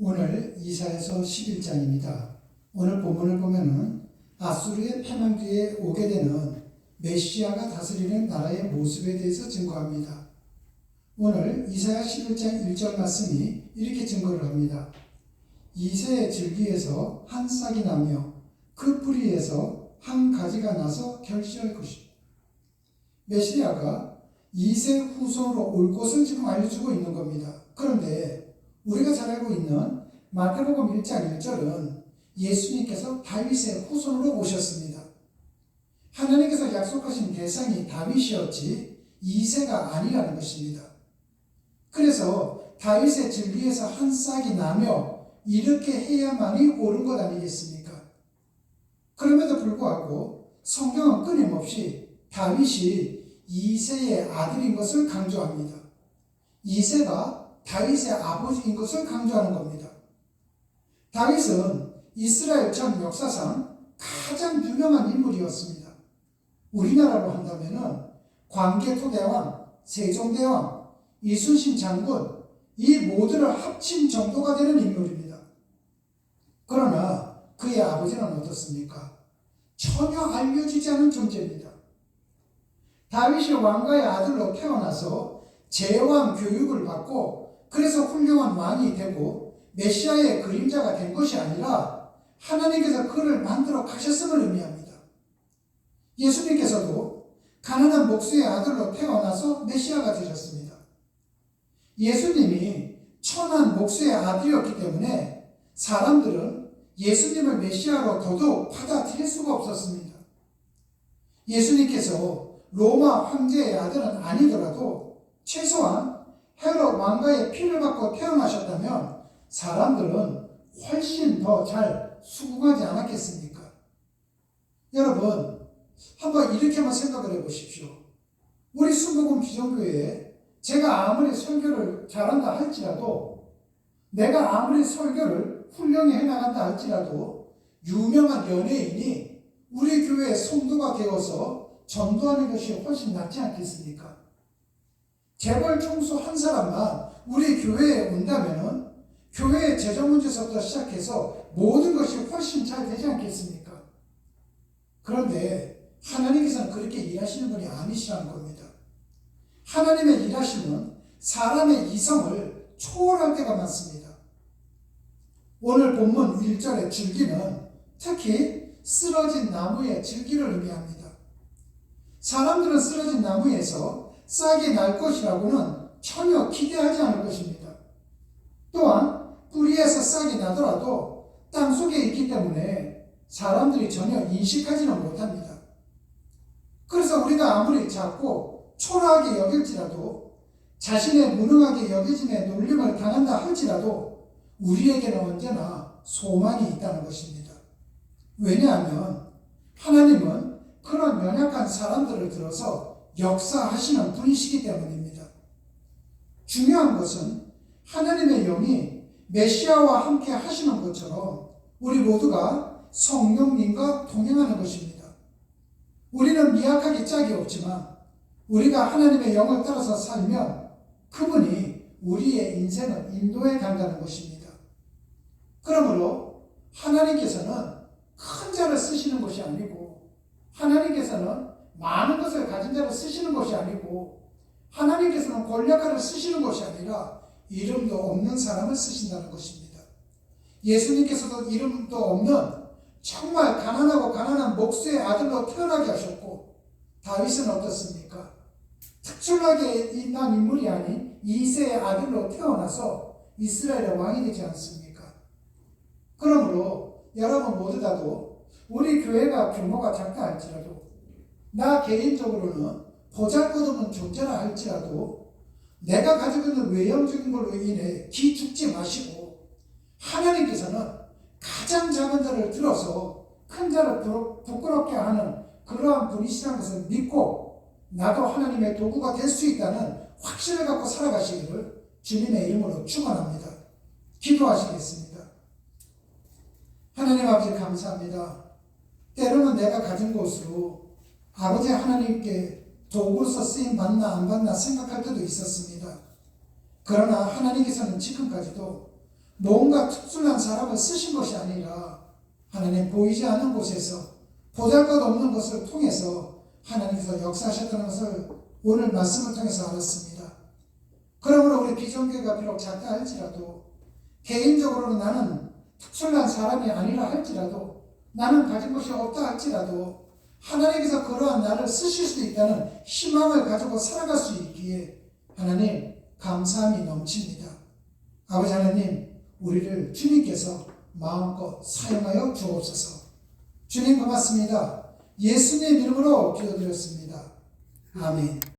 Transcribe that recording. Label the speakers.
Speaker 1: 오늘 이사야서 11장입니다. 오늘 본문을 보면은 아수르의 패망 뒤에 오게 되는 메시아가 다스리는 나라의 모습에 대해서 증거합니다. 오늘 이사야 11장 1절 말씀이 이렇게 증거를 합니다. 이새의 줄기에서 한 싹이 나며 그 뿌리에서 한 가지가 나서 결실할 것이다. 메시아가 이새 후손으로 올 것을 지금 알려주고 있는 겁니다. 그런데 우리가 잘 알고 있는 마태복음 1장 1절은 예수님께서 다윗의 후손으로 오셨습니다. 하나님께서 약속하신 대상이 다윗이었지 이새가 아니라는 것입니다. 그래서 다윗의 줄기에서 한 싹이 나며 이렇게 해야만이 옳은 것 아니겠습니까? 그럼에도 불구하고 성경은 끊임없이 다윗이 이새의 아들인 것을 강조합니다. 이새가 다윗의 아버지인 것을 강조하는 겁니다. 다윗은 이스라엘 전 역사상 가장 유명한 인물이었습니다. 우리나라로 한다면은 광개토대왕, 세종대왕, 이순신 장군 이 모두를 합친 정도가 되는 인물입니다. 그러나 그의 아버지는 어떻습니까? 전혀 알려지지 않은 존재입니다. 다윗이 왕가의 아들로 태어나서 제왕 교육을 받고 그래서 훌륭한 왕이 되고 메시아의 그림자가 된 것이 아니라 하나님께서 그를 만들어 가셨음을 의미합니다. 예수님께서도 가난한 목수의 아들로 태어나서 메시아가 되셨습니다. 예수님이 천한 목수의 아들이었기 때문에 사람들은 예수님을 메시아로 더더욱 받아들일 수가 없었습니다. 예수님께서 로마 황제의 아들은 아니더라도 최소한 헤롯 왕가의 피를 받고 태어나셨다면 사람들은 훨씬 더 잘 수긍하지 않았겠습니까? 여러분, 한번 이렇게만 생각을 해보십시오. 우리 순복음 기존교회에 제가 아무리 설교를 잘한다 할지라도, 내가 아무리 설교를 훌륭히 해나간다 할지라도 유명한 연예인이 우리 교회의 성도가 되어서 전도하는 것이 훨씬 낫지 않겠습니까? 재벌 총수 한 사람만 우리 교회에 온다면은 교회의 재정 문제서부터 시작해서 모든 것이 훨씬 잘 되지 않겠습니까? 그런데 하나님께서는 그렇게 일하시는 분이 아니시라는 겁니다. 하나님의 일하심은 사람의 이성을 초월할 때가 많습니다. 오늘 본문 1절의 줄기는 특히 쓰러진 나무의 줄기를 의미합니다. 사람들은 쓰러진 나무에서 싹이 날 것이라고는 전혀 기대하지 않을 것입니다. 또한 뿌리에서 싹이 나더라도 땅속에 있기 때문에 사람들이 전혀 인식하지는 못합니다. 그래서 우리가 아무리 작고 초라하게 여길지라도, 자신의 무능하게 여겨짐에 놀림을 당한다 할지라도 우리에게는 언제나 소망이 있다는 것입니다. 왜냐하면 하나님은 그런 연약한 사람들을 들어서 역사하시는 분이시기 때문입니다. 중요한 것은 하나님의 영이 메시아와 함께 하시는 것처럼 우리 모두가 성령님과 동행하는 것입니다. 우리는 미약하기 짝이 없지만 우리가 하나님의 영을 따라서 살면 그분이 우리의 인생을 인도해 간다는 것입니다. 그러므로 하나님께서는 큰 자를 쓰시는 것이 아니고, 하나님께서는 많은 것을 가진 자를 쓰시는 것이 아니고, 하나님께서는 권력가를 쓰시는 것이 아니라 이름도 없는 사람을 쓰신다는 것입니다. 예수님께서도 이름도 없는 정말 가난하고 가난한 목수의 아들로 태어나게 하셨고, 다윗은 어떻습니까? 특출나게 난 인물이 아닌 이새의 아들로 태어나서 이스라엘의 왕이 되지 않습니까? 그러므로 여러분 모두 다도 우리 교회가 규모가 작다 할지라도, 나 개인적으로는 보잘것없는 존재라 할지라도 내가 가지고 있는 외형적인 걸로 인해 기죽지 마시고, 하나님께서는 가장 작은 자를 들어서 큰 자를 부끄럽게 하는 그러한 분이시라는 것을 믿고 나도 하나님의 도구가 될 수 있다는 확신을 갖고 살아가시기를 주님의 이름으로 축원합니다. 기도하시겠습니다. 하나님 아버지 감사합니다. 때로는 내가 가진 것으로 아버지 하나님께 도구로서 쓰임 받나 안 받나 생각할 때도 있었습니다. 그러나 하나님께서는 지금까지도 뭔가 특출난 사람을 쓰신 것이 아니라 하나님 보이지 않는 곳에서 보잘것없는 것을 통해서 하나님께서 역사하셨다는 것을 오늘 말씀을 통해서 알았습니다. 그러므로 우리 비전교회가 비록 작다 할지라도 개인적으로는 나는 특출난 사람이 아니라 할지라도 나는 가진 것이 없다 할지라도 하나님께서 그러한 나를 쓰실 수 있다는 희망을 가지고 살아갈 수 있기에 하나님 감사함이 넘칩니다. 아버지 하나님, 우리를 주님께서 마음껏 사용하여 주옵소서. 주님 고맙습니다. 예수님 이름으로 기도드렸습니다. 아멘.